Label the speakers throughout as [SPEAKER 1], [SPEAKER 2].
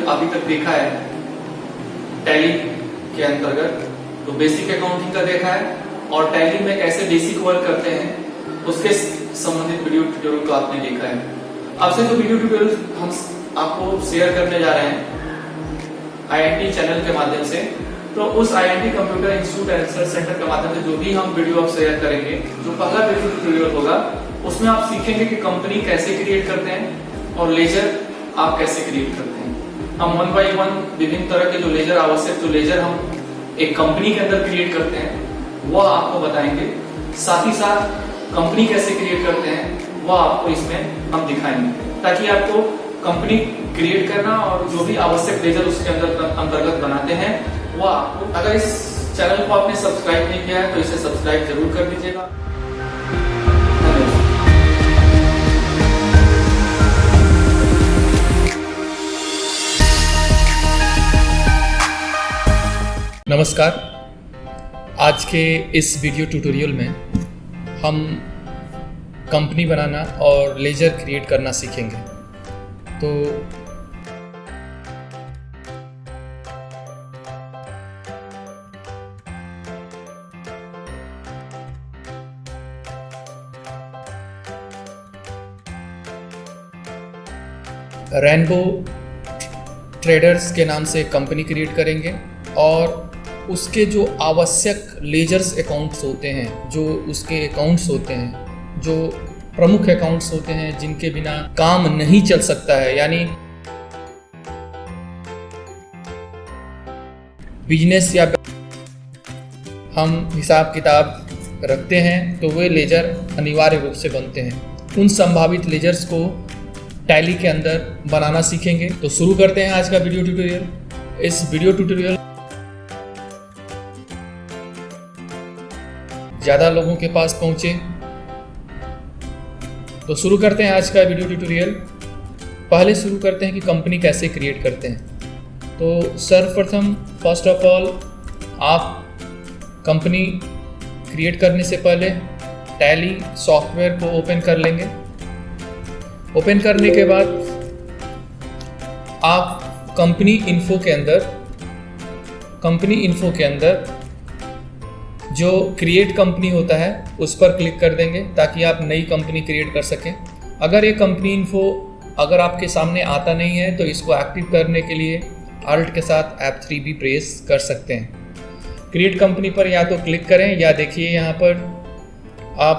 [SPEAKER 1] अभी तक देखा है टैली के अंतर्गत, तो बेसिक अकाउंटिंग का देखा है और टैली में कैसे बेसिक वर्क करते हैं उसके संबंधित वीडियो ट्यूटोरियल को आपने देखा है। अब से जो वीडियो ट्यूटोरियल हम आपको शेयर करने जा रहे हैं IIT चैनल के माध्यम से, तो उस IIT computer institute and research centre के माध्यम से जो भी हम वीडियो आप शेयर करेंगे, जो पहला वीडियो ट्यूटोरियल होगा उसमें आप सीखेंगे कि कंपनी कैसे क्रिएट करते हैं और लेजर आप कैसे क्रिएट करते हैं। हम 1 बाय 1 विभिन्न तरह के जो लेजर आवश्यक जो लेजर हम एक कंपनी के अंदर क्रिएट करते हैं वह आपको बताएंगे। साथ ही साथ कंपनी कैसे क्रिएट करते हैं वह आपको इसमें हम दिखाएंगे, ताकि आपको कंपनी क्रिएट करना और जो भी आवश्यक लेजर उसके अंतर्गत बनाते हैं वह आपको। अगर इस चैनल को आपने सब्सक्राइब नहीं किया है तो इसे सब्सक्राइब जरूर कर दीजिएगा। नमस्कार, आज के इस वीडियो ट्यूटोरियल में हम कंपनी बनाना और लेजर क्रिएट करना सीखेंगे। तो रेनबो ट्रेडर्स के नाम से कंपनी क्रिएट करेंगे और उसके जो आवश्यक लेजर्स अकाउंट्स होते हैं, जो उसके अकाउंट्स होते हैं, जो प्रमुख अकाउंट्स होते हैं जिनके बिना काम नहीं चल सकता है, यानी बिजनेस या हम हिसाब किताब रखते हैं तो वे लेजर अनिवार्य रूप से बनते हैं। उन संभावित लेजर्स को टैली के अंदर बनाना सीखेंगे। तो शुरू करते हैं आज का वीडियो ट्यूटोरियल। इस वीडियो ट्यूटोरियल ज़्यादा लोगों के पास पहुंचे, तो शुरू करते हैं आज का वीडियो ट्यूटोरियल। पहले शुरू करते हैं कि कंपनी कैसे क्रिएट करते हैं। तो सर्वप्रथम फर्स्ट ऑफ ऑल आप कंपनी क्रिएट करने से पहले टैली सॉफ्टवेयर को ओपन कर लेंगे। ओपन करने के बाद आप कंपनी इन्फो के अंदर जो क्रिएट कंपनी होता है उस पर क्लिक कर देंगे, ताकि आप नई कंपनी क्रिएट कर सकें। अगर ये कंपनी इन्फो अगर आपके सामने आता नहीं है तो इसको एक्टिव करने के लिए अल्ट के साथ F3 भी प्रेस कर सकते हैं। क्रिएट कंपनी पर या तो क्लिक करें या देखिए यहाँ पर आप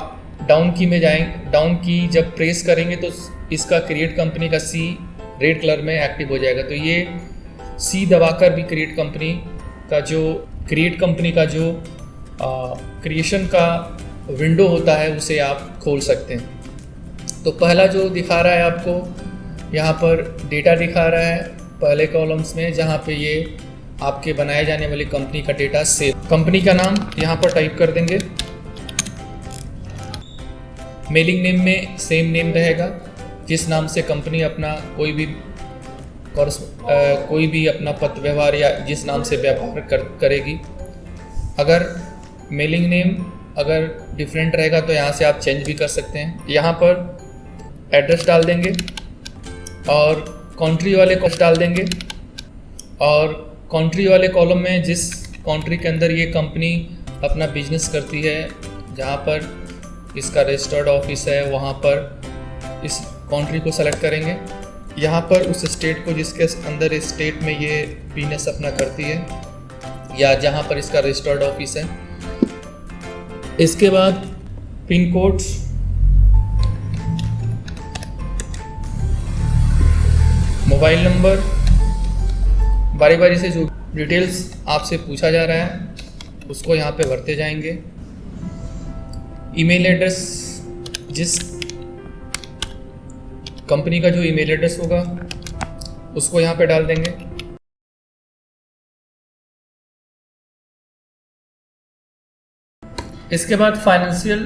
[SPEAKER 1] डाउन की में जाएंगे। डाउन की जब प्रेस करेंगे तो इसका क्रिएट कंपनी का C रेड कलर में एक्टिव हो जाएगा। तो ये C दबाकर भी क्रिएट कंपनी का जो क्रिएशन का विंडो होता है उसे आप खोल सकते हैं। तो पहला जो दिखा रहा है आपको यहाँ पर डेटा दिखा रहा है पहले कॉलम्स में, जहाँ पे ये आपके बनाए जाने वाली कंपनी का डेटा सेव। कंपनी का नाम यहाँ पर टाइप कर देंगे। मेलिंग नेम में सेम नेम रहेगा जिस नाम से कंपनी अपना कोई भी अपना पत्र व्यवहार या जिस नाम से व्यवहार करेगी। अगर मेलिंग नेम अगर डिफरेंट रहेगा तो यहाँ से आप चेंज भी कर सकते हैं। यहाँ पर एड्रेस डाल देंगे और कंट्री वाले कॉस्ट डाल देंगे, और कंट्री वाले कॉलम में जिस कंट्री के अंदर ये कंपनी अपना बिजनेस करती है, जहाँ पर इसका रजिस्टर्ड ऑफिस है, वहाँ पर इस कंट्री को सेलेक्ट करेंगे। यहाँ पर उस स्टेट को जिसके अंदर इस स्टेट में ये बिजनेस अपना करती है या जहाँ पर इसका रजिस्टर्ड ऑफिस है। इसके बाद पिन कोड, मोबाइल नंबर, बारी बारी से जो डिटेल्स आपसे पूछा जा रहा है उसको यहाँ पे भरते जाएंगे। ईमेल एड्रेस, जिस कंपनी का जो ईमेल एड्रेस होगा उसको यहाँ पे डाल देंगे। इसके बाद फाइनेंशियल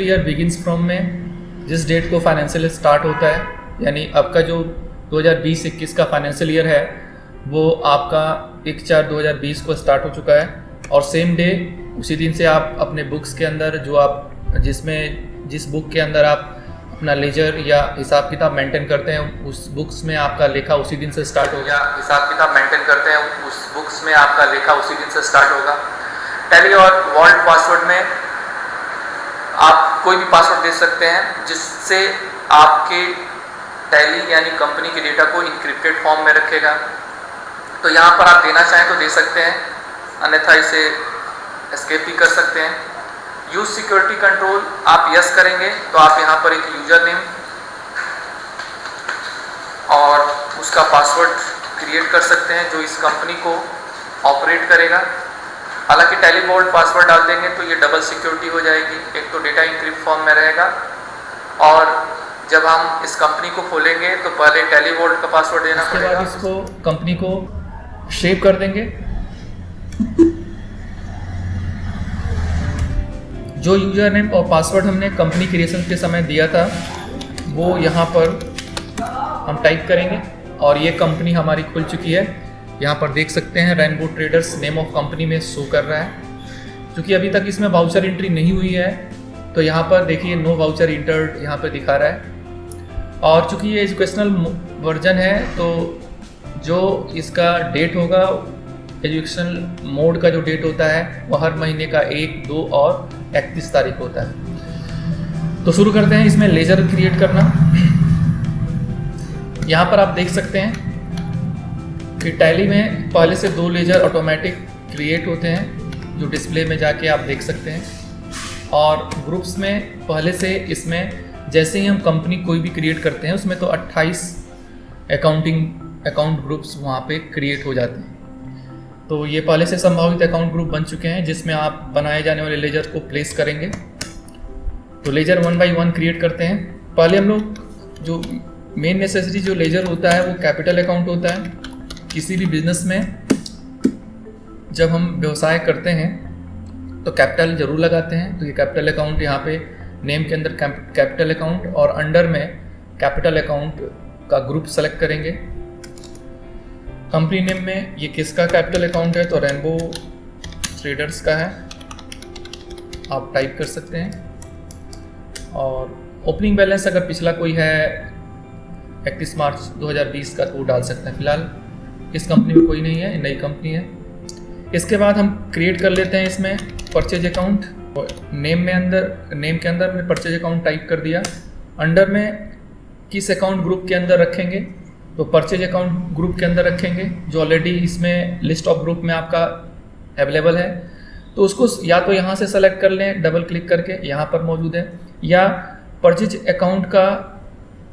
[SPEAKER 1] ईयर बिगिंस फ्रॉम में जिस डेट को फाइनेंशियल स्टार्ट होता है, यानी आपका जो 2020-21 का फाइनेंशियल ईयर है वो आपका 1/4/2020 को स्टार्ट हो चुका है, और सेम डे उसी दिन से आप अपने बुक्स के अंदर जो आप जिस बुक के अंदर आप अपना लेजर या हिसाब किताब मेंटेन करते हैं, उस बुक्स में आपका लेखा उसी दिन से स्टार्ट होगा। हिसाब किताब मेंटेन करते हैं, उस बुक्स में आपका लेखा उसी दिन से स्टार्ट होगा। टैली और वॉल्ट पासवर्ड में आप कोई भी पासवर्ड दे सकते हैं जिससे आपके टैली यानी कंपनी के डेटा को इनक्रिप्टेड फॉर्म में रखेगा। तो यहाँ पर आप देना चाहें तो दे सकते हैं, अन्यथा इसे एस्केप भी कर सकते हैं। यूज सिक्योरिटी कंट्रोल आप यस करेंगे तो आप यहाँ पर एक यूजर नेम और उसका पासवर्ड क्रिएट कर सकते हैं जो इस कंपनी को ऑपरेट करेगा। हालांकि टैली वॉल्ट पासवर्ड डाल देंगे तो ये डबल सिक्योरिटी हो जाएगी, एक तो डेटा इनक्रिप्ट फॉर्म में रहेगा और जब हम इस कंपनी को खोलेंगे तो पहले टैली वॉल्ट का पासवर्ड देना पड़ेगा। उसके बाद इसको कंपनी को सेव कर देंगे। जो यूजर नेम और पासवर्ड हमने कंपनी क्रिएशन के समय दिया था वो यहाँ पर हम टाइप करेंगे और ये कंपनी हमारी खुल चुकी है। यहाँ पर देख सकते हैं rainbow traders name of company में शो कर रहा है। क्योंकि अभी तक इसमें वाउचर एंट्री नहीं हुई है तो यहाँ पर देखिए नो वाउचर इंटर्ड यहाँ पर दिखा रहा है। और चूँकि ये एजुकेशनल वर्जन है तो जो इसका डेट होगा, एजुकेशनल मोड का जो डेट होता है वो हर महीने का 1, 2 और 31 तारीख होता है। तो शुरू करते हैं इसमें लेजर क्रिएट करना। यहाँ पर आप देख सकते हैं कि टैली में पहले से 2 लेजर ऑटोमेटिक क्रिएट होते हैं जो डिस्प्ले में जाके आप देख सकते हैं। और ग्रुप्स में पहले से इसमें जैसे ही हम कंपनी कोई भी क्रिएट करते हैं उसमें तो 28 अकाउंट ग्रुप्स वहाँ पे क्रिएट हो जाते हैं। तो ये पहले से संभावित अकाउंट ग्रुप बन चुके हैं जिसमें आप बनाए जाने वाले लेजर को प्लेस करेंगे। तो लेजर 1 बाई 1 क्रिएट करते हैं। पहले हम लोग जो मेन नेसेसिटी जो लेजर होता है वो कैपिटल अकाउंट होता है। किसी भी बिजनेस में जब हम व्यवसाय करते हैं तो कैपिटल जरूर लगाते हैं। तो ये कैपिटल अकाउंट यहाँ पे नेम के अंदर कैपिटल अकाउंट और अंडर में कैपिटल अकाउंट का ग्रुप सेलेक्ट करेंगे। कंपनी नेम में ये किसका कैपिटल अकाउंट है तो रेनबो ट्रेडर्स का है, आप टाइप कर सकते हैं। और ओपनिंग बैलेंस अगर पिछला कोई है 31 मार्च 2020 का तो वो डाल सकते हैं। फिलहाल इस कंपनी में कोई नहीं है, नई कंपनी है। इसके बाद हम क्रिएट कर लेते हैं इसमें परचेज अकाउंट। नेम के अंदर हमने परचेज अकाउंट टाइप कर दिया। अंडर में किस अकाउंट ग्रुप के अंदर रखेंगे तो परचेज अकाउंट ग्रुप के अंदर रखेंगे जो ऑलरेडी इसमें लिस्ट ऑफ ग्रुप में आपका अवेलेबल है। तो उसको या तो यहाँ से सेलेक्ट कर लें डबल क्लिक करके, यहाँ पर मौजूद है, या परचेज अकाउंट का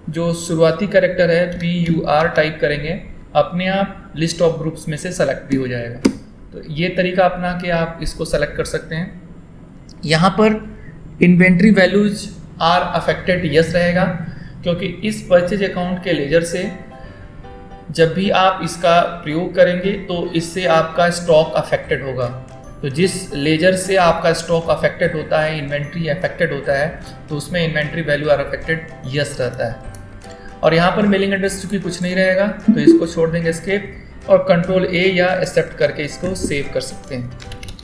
[SPEAKER 1] जो शुरुआती कैरेक्टर है PUR टाइप करेंगे, अपने आप लिस्ट ऑफ ग्रुप्स में से सेलेक्ट भी हो जाएगा। तो ये तरीका अपना के आप इसको सेलेक्ट कर सकते हैं। यहाँ पर inventory values are affected yes रहेगा क्योंकि इस परचेज अकाउंट के लेजर से जब भी आप इसका प्रयोग करेंगे तो इससे आपका स्टॉक अफेक्टेड होगा। तो जिस लेजर से आपका स्टॉक अफेक्टेड होता है, इन्वेंट्री अफेक्टेड होता है, तो उसमें inventory value are affected yes रहता है। और यहाँ पर मेलिंग एड्रेस चूँकि कुछ नहीं रहेगा तो इसको छोड़ देंगे एस्केप और कंट्रोल A या एक्सेप्ट करके इसको सेव कर सकते हैं।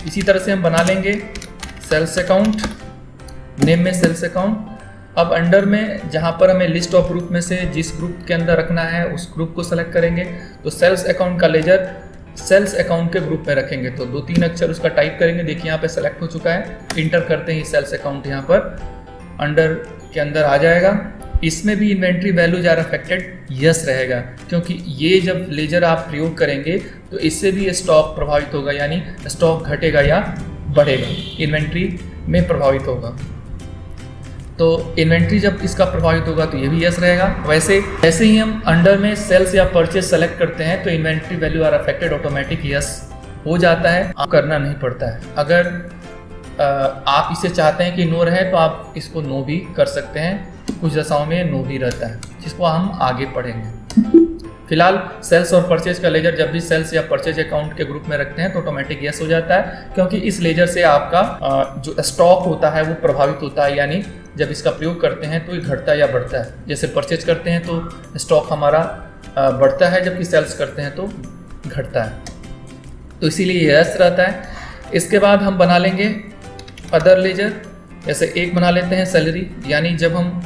[SPEAKER 1] इसी तरह से हम बना लेंगे सेल्स अकाउंट, नेम में सेल्स अकाउंट। अब अंडर में जहाँ पर हमें लिस्ट ऑफ ग्रुप में से जिस ग्रुप के अंदर रखना है उस ग्रुप को सेलेक्ट करेंगे। तो सेल्स अकाउंट का लेजर सेल्स अकाउंट के ग्रुप में रखेंगे तो 2-3 अक्षर उसका टाइप करेंगे। देखिए यहाँ पे सेलेक्ट हो चुका है। इंटर करते ही सेल्स अकाउंट यहाँ पर अंडर के अंदर आ जाएगा। इसमें भी inventory values are affected yes रहेगा क्योंकि ये जब लेजर आप प्रयोग करेंगे तो इससे भी स्टॉक प्रभावित होगा, यानी स्टॉक घटेगा या बढ़ेगा, इन्वेंट्री में प्रभावित होगा। तो इन्वेंट्री जब इसका प्रभावित होगा तो ये भी यस रहेगा। वैसे ही हम अंडर में सेल्स या परचेज सेलेक्ट करते हैं तो inventory value are affected automatic yes हो जाता है, करना नहीं पड़ता है। अगर आप इसे चाहते हैं कि नो रहे तो आप इसको नो भी कर सकते हैं। कुछ दशाओं में नो भी रहता है जिसको हम आगे पढ़ेंगे। फिलहाल सेल्स और परचेज का लेजर जब भी सेल्स या परचेज अकाउंट के ग्रुप में रखते हैं तो ऑटोमेटिक यस हो जाता है क्योंकि इस लेजर से आपका जो स्टॉक होता है वो प्रभावित होता है, यानी जब इसका प्रयोग करते हैं तो ये घटता या बढ़ता है। जैसे परचेज करते हैं तो स्टॉक हमारा बढ़ता है जबकि सेल्स करते हैं तो घटता है, तो इसीलिए यस रहता है। इसके बाद हम बना लेंगे अदर लेजर। जैसे एक बना लेते हैं सैलरी, यानी जब हम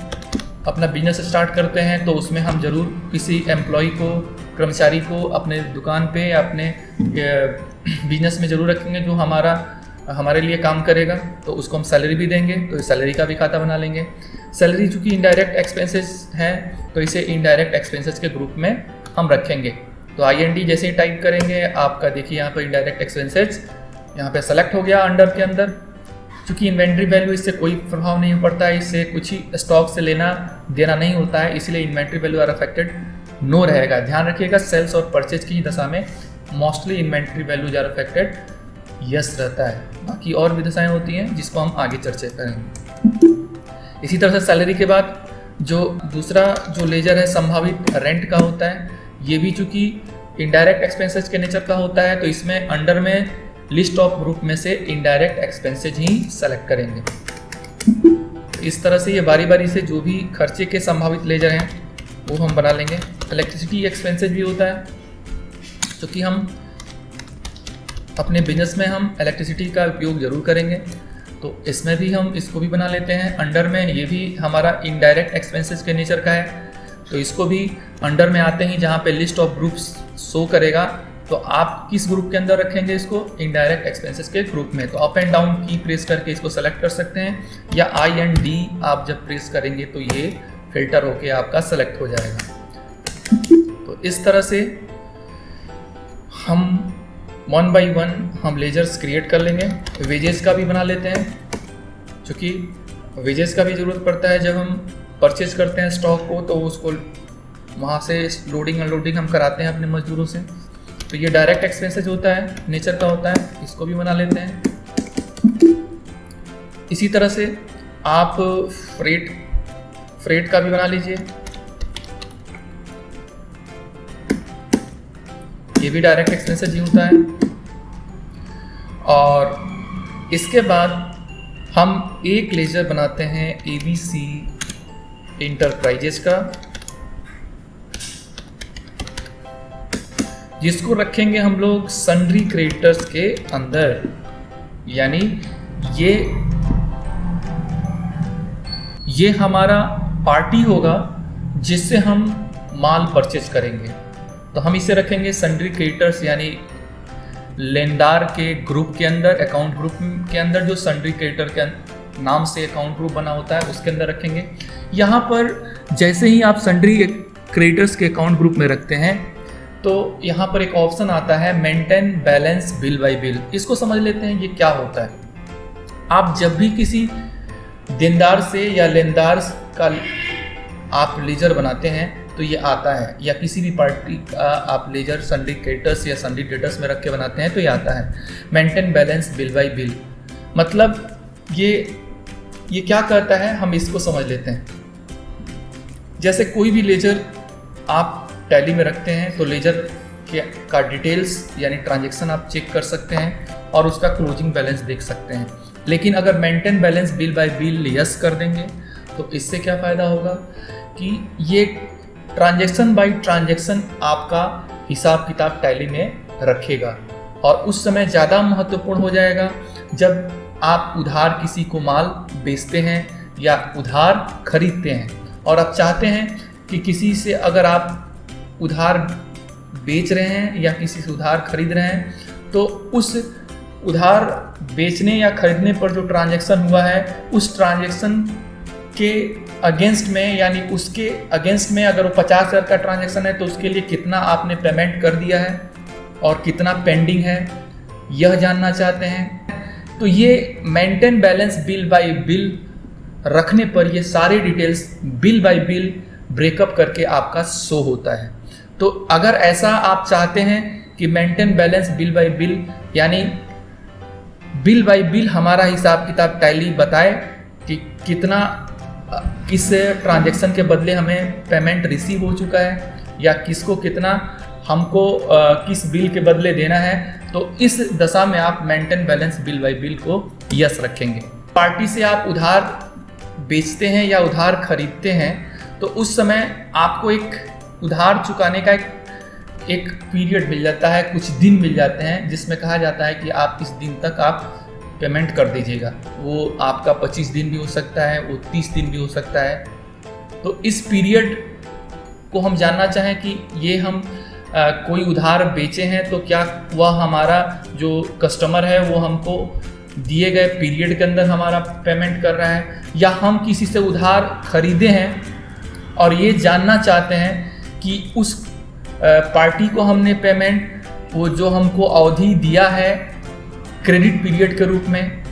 [SPEAKER 1] अपना बिजनेस स्टार्ट करते हैं तो उसमें हम ज़रूर किसी एम्प्लॉय को, कर्मचारी को अपने दुकान पे या अपने बिजनेस में ज़रूर रखेंगे जो हमारे लिए काम करेगा, तो उसको हम सैलरी भी देंगे, तो सैलरी का भी खाता बना लेंगे। सैलरी चूँकि इनडायरेक्ट एक्सपेंसेस है तो इसे इनडायरेक्ट एक्सपेंसेस के ग्रुप में हम रखेंगे। तो IND जैसे ही टाइप करेंगे आपका देखिए यहाँ पर इनडायरेक्ट एक्सपेंसेस यहाँ पे सेलेक्ट हो गया अंडर के अंदर। चूँकि इन्वेंट्री वैल्यू इससे कोई प्रभाव नहीं पड़ता है, इससे कुछ ही स्टॉक से लेना देना नहीं होता है, इसलिए inventory value are affected no रहेगा। ध्यान रखिएगा सेल्स और परचेज की दशा में mostly inventory values are affected yes रहता है। बाकी और भी दशाएं होती हैं जिसको हम आगे चर्चा करेंगे। इसी तरह से सैलरी के बाद जो दूसरा जो लेजर है संभावित रेंट का होता है, ये भी चूँकि इनडायरेक्ट एक्सपेंसेस के नेचर का होता है तो इसमें अंडर में लिस्ट ऑफ ग्रुप में से इनडायरेक्ट एक्सपेंसेज ही सेलेक्ट करेंगे। इस तरह से ये बारी बारी से जो भी खर्चे के संभावित लेजर हैं वो हम बना लेंगे। इलेक्ट्रिसिटी एक्सपेंसेज भी होता है क्योंकि हम अपने बिजनेस में हम इलेक्ट्रिसिटी का उपयोग ज़रूर करेंगे, तो इसमें भी हम इसको भी बना लेते हैं अंडर में। ये भी हमारा इनडायरेक्ट एक्सपेंसेस के नेचर का है, तो इसको भी अंडर में आते ही जहाँ पे लिस्ट ऑफ ग्रुप्स शो करेगा तो आप किस ग्रुप के अंदर रखेंगे इसको, इनडायरेक्ट एक्सपेंसेस के ग्रुप में। तो अप एंड डाउन की प्रेस करके इसको सेलेक्ट कर सकते हैं, या I and D आप जब प्रेस करेंगे तो ये फिल्टर होके आपका सेलेक्ट हो जाएगा। तो इस तरह से हम 1 by 1 हम लेजर्स क्रिएट कर लेंगे। वेजेस का भी बना लेते हैं, क्योंकि वेजेस का भी ज़रूरत पड़ता है जब हम परचेज करते हैं स्टॉक को, तो उसको वहाँ से लोडिंग अनलोडिंग हम कराते हैं अपने मजदूरों से। तो ये डायरेक्ट एक्सपेंसेज होता है, नेचर का होता है, इसको भी बना लेते हैं। इसी तरह से आप फ्रेट का भी बना लीजिए, ये भी डायरेक्ट एक्सपेंसेज ही होता है। और इसके बाद हम एक लेजर बनाते हैं ABC इंटरप्राइजेज का, जिसको रखेंगे हम लोग सन्ड्री क्रेडिटर्स के अंदर। यानी ये हमारा पार्टी होगा जिससे हम माल परचेज करेंगे, तो हम इसे रखेंगे सन्ड्री क्रेडिटर्स, यानी लेनदार के ग्रुप के अंदर, अकाउंट ग्रुप के अंदर जो सन्ड्री क्रेडिटर के नाम से अकाउंट ग्रुप बना होता है उसके अंदर रखेंगे। यहाँ पर जैसे ही आप सन्ड्री क्रेडिटर्स के अकाउंट ग्रुप में रखते हैं तो यहाँ पर एक ऑप्शन आता है maintain balance bill bye bill. इसको समझ लेते हैं ये क्या होता है। आप जब भी किसी देनदार से या लेनदार का आप लेजर बनाते हैं तो ये आता है, या किसी भी पार्टी का आप लेजर सन्ड्री क्रेडिटर्स या सन्ड्री डेटर्स में रख के बनाते हैं तो ये आता है maintain balance bill bye bill. मतलब ये क्या करता है हम इसको समझ लेते हैं। जैसे कोई भी लेजर आप टैली में रखते हैं तो लेजर का डिटेल्स यानी ट्रांजैक्शन आप चेक कर सकते हैं और उसका क्लोजिंग बैलेंस देख सकते हैं। लेकिन अगर maintain balance bill bye bill yes कर देंगे तो इससे क्या फ़ायदा होगा कि ये ट्रांजैक्शन बाय ट्रांजैक्शन आपका हिसाब किताब टैली में रखेगा, और उस समय ज़्यादा महत्वपूर्ण हो जाएगा जब आप उधार किसी को माल बेचते हैं या उधार खरीदते हैं, और आप चाहते हैं कि किसी से अगर आप उधार बेच रहे हैं या किसी से उधार खरीद रहे हैं तो उस उधार बेचने या खरीदने पर जो ट्रांजैक्शन हुआ है उस ट्रांजैक्शन के अगेंस्ट में, यानी उसके अगेंस्ट में अगर वो 50,000 का ट्रांजैक्शन है तो उसके लिए कितना आपने पेमेंट कर दिया है और कितना पेंडिंग है यह जानना चाहते हैं। तो ये maintain balance bill bye bill रखने पर ये सारे details bill bye bill breakup करके आपका शो होता है। तो अगर ऐसा आप चाहते हैं कि maintain balance bill bye bill यानी बिल बाय बिल हमारा हिसाब किताब टैली बताए कि कितना किस ट्रांजैक्शन के बदले हमें पेमेंट रिसीव हो चुका है या किसको कितना हमको किस बिल के बदले देना है, तो इस दशा में आप maintain balance bill bye bill को यस रखेंगे। पार्टी से आप उधार बेचते हैं या उधार खरीदते हैं तो उस समय आपको एक उधार चुकाने का एक पीरियड मिल जाता है, कुछ दिन मिल जाते हैं जिसमें कहा जाता है कि आप इस दिन तक आप पेमेंट कर दीजिएगा। वो आपका 25 दिन भी हो सकता है, वो 30 दिन भी हो सकता है, तो इस पीरियड को हम जानना चाहें कि ये हम कोई उधार बेचे हैं तो क्या वह हमारा जो कस्टमर है वो हमको दिए गए पीरियड के अंदर हमारा पेमेंट कर रहा है, या हम किसी से उधार खरीदे हैं और ये जानना चाहते हैं कि उस पार्टी को हमने पेमेंट वो जो हमको अवधि दिया है क्रेडिट पीरियड के रूप में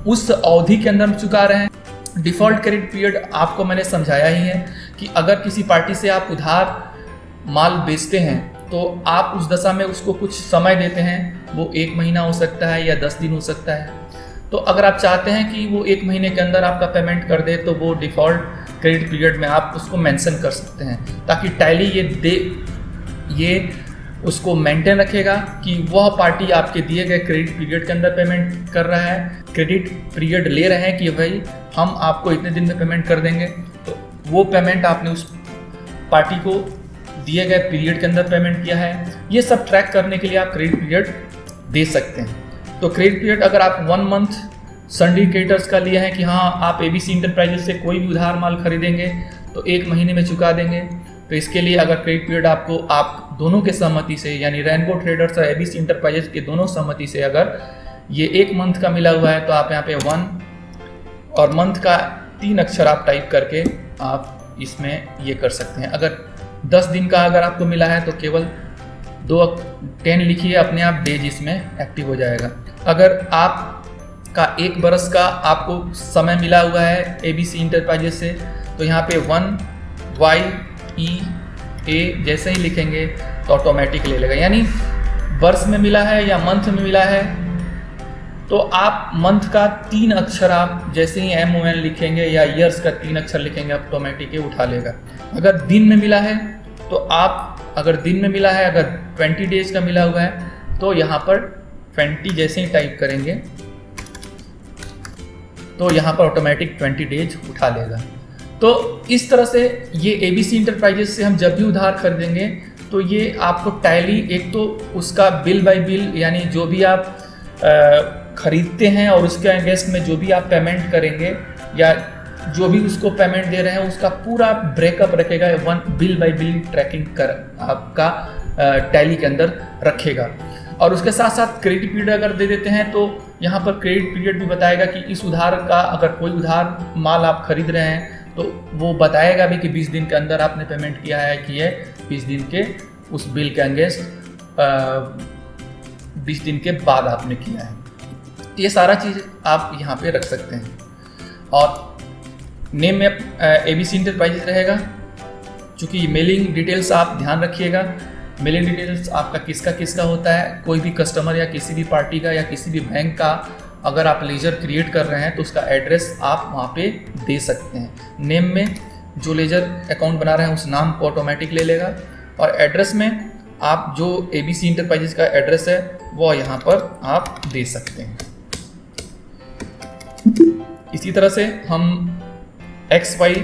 [SPEAKER 1] उस अवधि के अंदर चुका रहे हैं। डिफ़ॉल्ट क्रेडिट पीरियड आपको मैंने समझाया ही है कि अगर किसी पार्टी से आप उधार माल बेचते हैं तो आप उस दशा में उसको कुछ समय देते हैं, वो 1 महीना हो सकता है या 10 दिन हो सकता है। तो अगर आप चाहते हैं कि वो 1 महीने के अंदर आपका पेमेंट कर दे तो वो डिफ़ॉल्ट क्रेडिट पीरियड में आप उसको मेंशन कर सकते हैं, ताकि टैली ये उसको मेंटेन रखेगा कि वह पार्टी आपके दिए गए क्रेडिट पीरियड के अंदर पेमेंट कर रहा है, क्रेडिट पीरियड ले रहे हैं कि भाई हम आपको इतने दिन में पेमेंट कर देंगे, तो वो पेमेंट आपने उस पार्टी को दिए गए पीरियड के अंदर पेमेंट किया है। ये सब ट्रैक करने के लिए आप क्रेडिट पीरियड दे सकते हैं। तो क्रेडिट पीरियड अगर आप 1 मंथ सन्डी क्रेडिटर्स का लिए हैं कि हाँ आप ABC इंटरप्राइजेस से कोई भी उधार माल खरीदेंगे तो 1 महीने में चुका देंगे, तो इसके लिए अगर क्रेडिट पीरियड आपको आप दोनों के सहमति से यानी रेनबो ट्रेडर्स और ABC इंटरप्राइजेस के दोनों सहमति से अगर ये 1 मंथ का मिला हुआ है तो आप यहाँ पे 1 और मंथ का 3 अक्षर आप टाइप करके आप इसमें ये कर सकते हैं। अगर 10 दिन का अगर आपको मिला है तो केवल 10 लिखिए, अपने आप डेज इसमें एक्टिव हो जाएगा। अगर आपका 1 बरस का आपको समय मिला हुआ है ABC इंटरप्राइजेस से तो यहाँ पे 1YEA जैसे ही लिखेंगे तो ऑटोमेटिक ले लेगा, यानी वर्ष में मिला है या मंथ में मिला है तो आप मंथ का 3 अक्षर आप जैसे ही MON लिखेंगे या ईयर्स का 3 अक्षर लिखेंगे ऑटोमेटिक ये उठा लेगा। अगर दिन में मिला है तो आप अगर 20 डेज का मिला हुआ है तो यहाँ पर 20 जैसे ही टाइप करेंगे तो यहाँ पर ऑटोमेटिक 20 डेज उठा लेगा। तो इस तरह से ये ABC इंटरप्राइजेस से हम जब भी उधार खरीदेंगे तो ये आपको टैली एक तो उसका बिल बाय बिल यानी जो भी आप खरीदते हैं और उसके अगेंस्ट में जो भी आप पेमेंट करेंगे या जो भी उसको पेमेंट दे रहे हैं उसका पूरा ब्रेकअप रखेगा, बिल बाय बिल ट्रैकिंग कर आपका टैली के अंदर रखेगा। और उसके साथ साथ क्रेडिट पीरियड अगर दे देते हैं तो यहाँ पर क्रेडिट पीरियड भी बताएगा कि इस उधार का अगर कोई उधार माल आप खरीद रहे हैं तो वो बताएगा भी कि 20 दिन के अंदर आपने पेमेंट किया है कि ये 20 दिन के उस बिल के अगेंस्ट 20 दिन के बाद आपने किया है। तो ये सारा चीज़ आप यहाँ पे रख सकते हैं। और नेम में ABC इंटरप्राइजेस रहेगा, चूँकि मेलिंग डिटेल्स आप ध्यान रखिएगा, मेलिंग डिटेल्स आपका किसका होता है, कोई भी कस्टमर या किसी भी पार्टी का या किसी भी बैंक का अगर आप लेजर क्रिएट कर रहे हैं तो उसका एड्रेस आप वहाँ पे दे सकते हैं। नेम में जो लेजर अकाउंट बना रहे हैं उस नाम को ऑटोमेटिक ले लेगा, और एड्रेस में आप जो ABC इंटरप्राइजेस का एड्रेस है वो यहाँ पर आप दे सकते हैं। इसी तरह से हम XYZ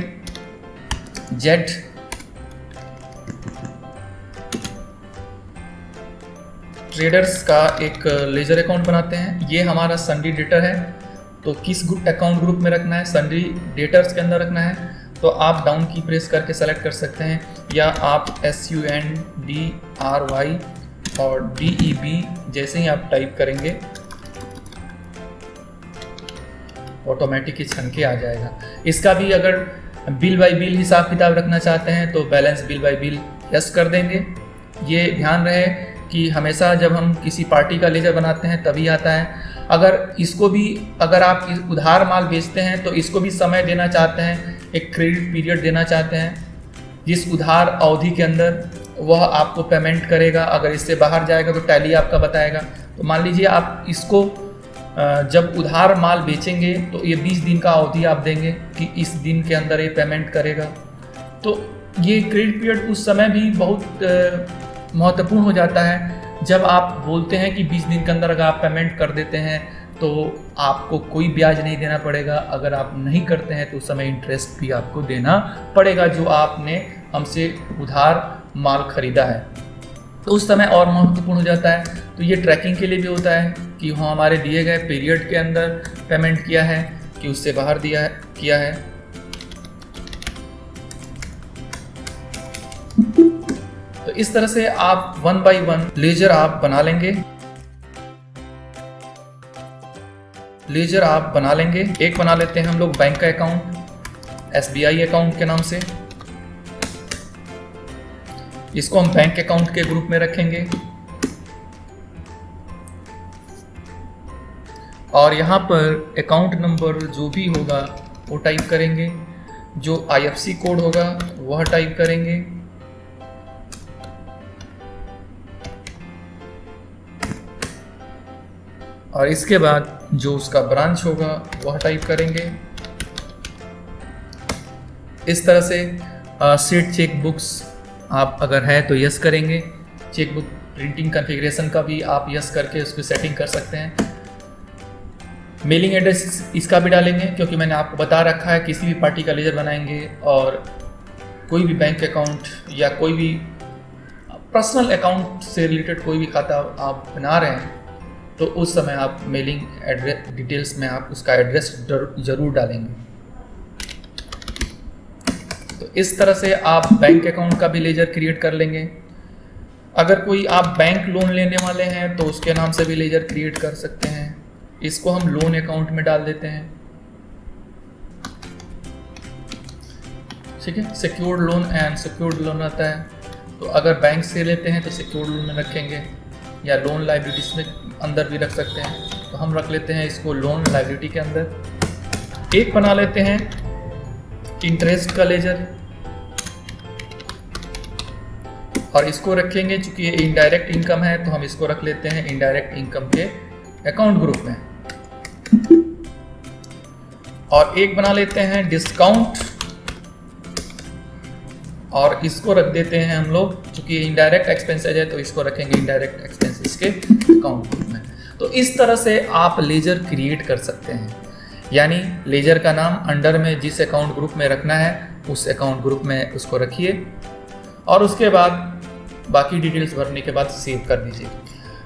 [SPEAKER 1] ट्रेडर्स का एक लेजर अकाउंट बनाते हैं। ये हमारा सन्डी डेटर है, तो किस अकाउंट ग्रुप में रखना है, सन्डी डेटर्स के अंदर रखना है तो आप डाउन की प्रेस करके सेलेक्ट कर सकते हैं, या आप SUNDRY और DEB जैसे ही आप टाइप करेंगे ऑटोमेटिक ही छन के आ जाएगा। इसका भी अगर बिल बाय बिल हिसाब किताब रखना चाहते हैं तो balance bill bye bill yes कर देंगे। ये ध्यान रहे कि हमेशा जब हम किसी पार्टी का लेजर बनाते हैं तभी आता है। अगर आप उधार माल बेचते हैं तो इसको भी समय देना चाहते हैं, एक क्रेडिट पीरियड देना चाहते हैं जिस उधार अवधि के अंदर वह आपको पेमेंट करेगा। अगर इससे बाहर जाएगा तो टैली आपका बताएगा। तो मान लीजिए आप इसको जब उधार माल बेचेंगे तो ये 20 दिन का अवधि आप देंगे कि इस दिन के अंदर ये पेमेंट करेगा। तो ये क्रेडिट पीरियड उस समय भी बहुत महत्वपूर्ण हो जाता है जब आप बोलते हैं कि 20 दिन के अंदर अगर आप पेमेंट कर देते हैं तो आपको कोई ब्याज नहीं देना पड़ेगा। अगर आप नहीं करते हैं तो उस समय इंटरेस्ट भी आपको देना पड़ेगा जो आपने हमसे उधार माल खरीदा है। तो उस समय और महत्वपूर्ण हो जाता है। तो ये ट्रैकिंग के लिए भी होता है कि वहाँ हमारे दिए गए पीरियड के अंदर पेमेंट किया है कि उससे बाहर किया है। इस तरह से आप 1 बाय 1 लेजर आप बना लेंगे। एक बना लेते हैं हम लोग बैंक का अकाउंट, SBI अकाउंट के नाम से। इसको हम बैंक अकाउंट के ग्रुप में रखेंगे और यहाँ पर अकाउंट नंबर जो भी होगा वो टाइप करेंगे, जो IFSC कोड होगा वह टाइप करेंगे और इसके बाद जो उसका ब्रांच होगा वह टाइप करेंगे। इस तरह से सीट चेक बुक्स आप अगर है तो यस करेंगे। चेक बुक प्रिंटिंग कॉन्फ़िगरेशन का भी आप यस करके उसकी सेटिंग कर सकते हैं। मेलिंग एड्रेस इसका भी डालेंगे क्योंकि मैंने आपको बता रखा है किसी भी पार्टी का लेजर बनाएंगे और कोई भी बैंक अकाउंट या कोई भी पर्सनल अकाउंट से रिलेटेड कोई भी खाता आप बना रहे हैं तो उस समय आप मेलिंग एड्रेस डिटेल्स में आप उसका एड्रेस ज़रूर डालेंगे। तो इस तरह से आप बैंक अकाउंट का भी लेजर क्रिएट कर लेंगे। अगर कोई आप बैंक लोन लेने वाले हैं तो उसके नाम से भी लेजर क्रिएट कर सकते हैं। इसको हम लोन अकाउंट में डाल देते हैं। ठीक है, secured loan and secured loan आता है, तो अगर बैंक से लेते हैं तो सिक्योर्ड लोन में रखेंगे या लोन लाइबिलिटीज में अंदर भी रख सकते हैं। तो हम रख लेते हैं इसको लोन लाइबिलिटी के अंदर। एक बना लेते हैं इंटरेस्ट का लेजर और इसको रखेंगे, चूंकि ये इनडायरेक्ट इनकम है तो हम इसको रख लेते हैं इनडायरेक्ट इनकम के अकाउंट ग्रुप में। और एक बना लेते हैं डिस्काउंट और इसको रख देते हैं हम लोग, चूंकि इनडायरेक्ट एक्सपेंसेस है तो इसको रखेंगे इनडायरेक्ट एक्सपेंसेस के अकाउंट ग्रुप में। तो इस तरह से आप लेजर क्रिएट कर सकते हैं, यानी लेजर का नाम अंडर में जिस अकाउंट ग्रुप में रखना है उस अकाउंट ग्रुप में उसको रखिए और उसके बाद बाकी डिटेल्स भरने के बाद सेव कर दीजिए।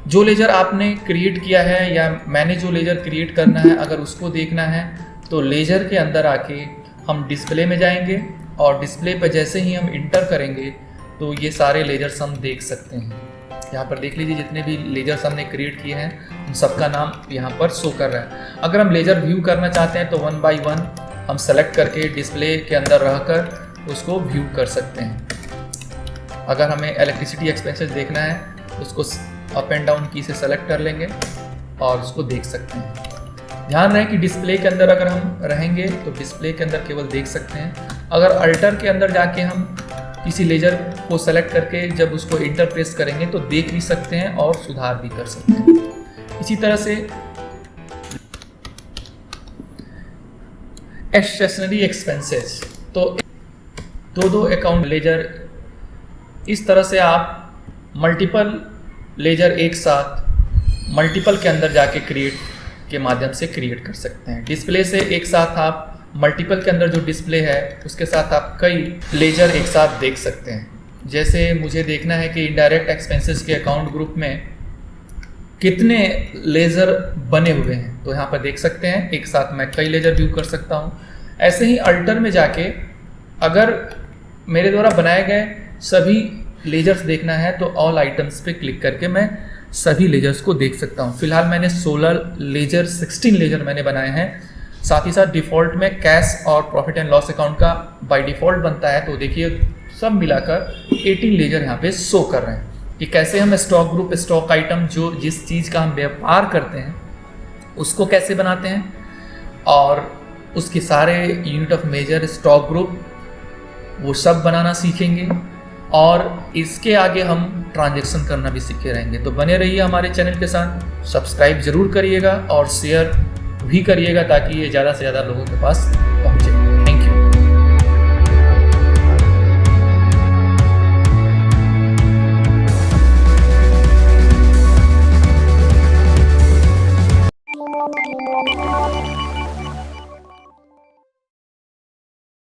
[SPEAKER 1] जो लेजर आपने क्रिएट किया है या मैंने जो लेजर क्रिएट करना है अगर उसको देखना है तो लेजर के अंदर आके हम डिस्प्ले में जाएंगे और डिस्प्ले पर जैसे ही हम इंटर करेंगे तो ये सारे लेजर्स हम देख सकते हैं। यहाँ पर देख लीजिए जितने भी लेजर्स हमने क्रिएट किए हैं उन सबका नाम यहाँ पर शो कर रहा है। अगर हम लेजर व्यू करना चाहते हैं तो 1 बाय 1 हम सेलेक्ट करके डिस्प्ले के अंदर रहकर उसको व्यू कर सकते हैं। अगर हमें इलेक्ट्रिसिटी एक्सपेंसेस देखना है उसको अप एंड डाउन की से सेलेक्ट कर लेंगे और उसको देख सकते हैं। ध्यान रहे कि डिस्प्ले के अंदर अगर हम रहेंगे तो डिस्प्ले के अंदर केवल देख सकते हैं। अगर अल्टर के अंदर जाके हम किसी लेजर को सेलेक्ट करके जब उसको इंटर प्रेस करेंगे तो देख भी सकते हैं और सुधार भी कर सकते हैं। इसी तरह से स्टेशनरी एक्सपेंसेस, तो दो अकाउंट लेजर, इस तरह से आप मल्टीपल लेजर एक साथ मल्टीपल के अंदर जाके क्रिएट के माध्यम से क्रिएट कर सकते हैं। डिस्प्ले से एक साथ आप मल्टीपल के अंदर जो डिस्प्ले है उसके साथ आप कई लेजर एक साथ देख सकते हैं। जैसे मुझे देखना है कि इनडायरेक्ट एक्सपेंसेस के अकाउंट ग्रुप में कितने लेजर बने हुए हैं तो यहाँ पर देख सकते हैं एक साथ मैं कई लेजर व्यू कर सकता हूँ। ऐसे ही अल्टर में जाके अगर मेरे द्वारा बनाए गए सभी लेजर्स देखना है तो ऑल आइटम्स पे क्लिक करके मैं सभी लेजर्स को देख सकता हूँ। फिलहाल मैंने 16 लेजर मैंने बनाए हैं। साथ ही साथ डिफ़ॉल्ट में कैश और प्रॉफिट एंड लॉस अकाउंट का बाय डिफ़ॉल्ट बनता है, तो देखिए सब मिलाकर 18 लेजर यहाँ पे शो कर रहे हैं कि कैसे हम स्टॉक ग्रुप, स्टॉक आइटम, जो जिस चीज़ का हम व्यापार करते हैं उसको कैसे बनाते हैं और उसके सारे unit of measure, stock group, वो सब बनाना सीखेंगे और इसके आगे हम ट्रांजैक्शन करना भी सीखे रहेंगे। तो बने रहिए हमारे चैनल के साथ, सब्सक्राइब जरूर करिएगा और शेयर भी करिएगा ताकि ये ज़्यादा से ज़्यादा लोगों के पास पहुँचे। Thank you.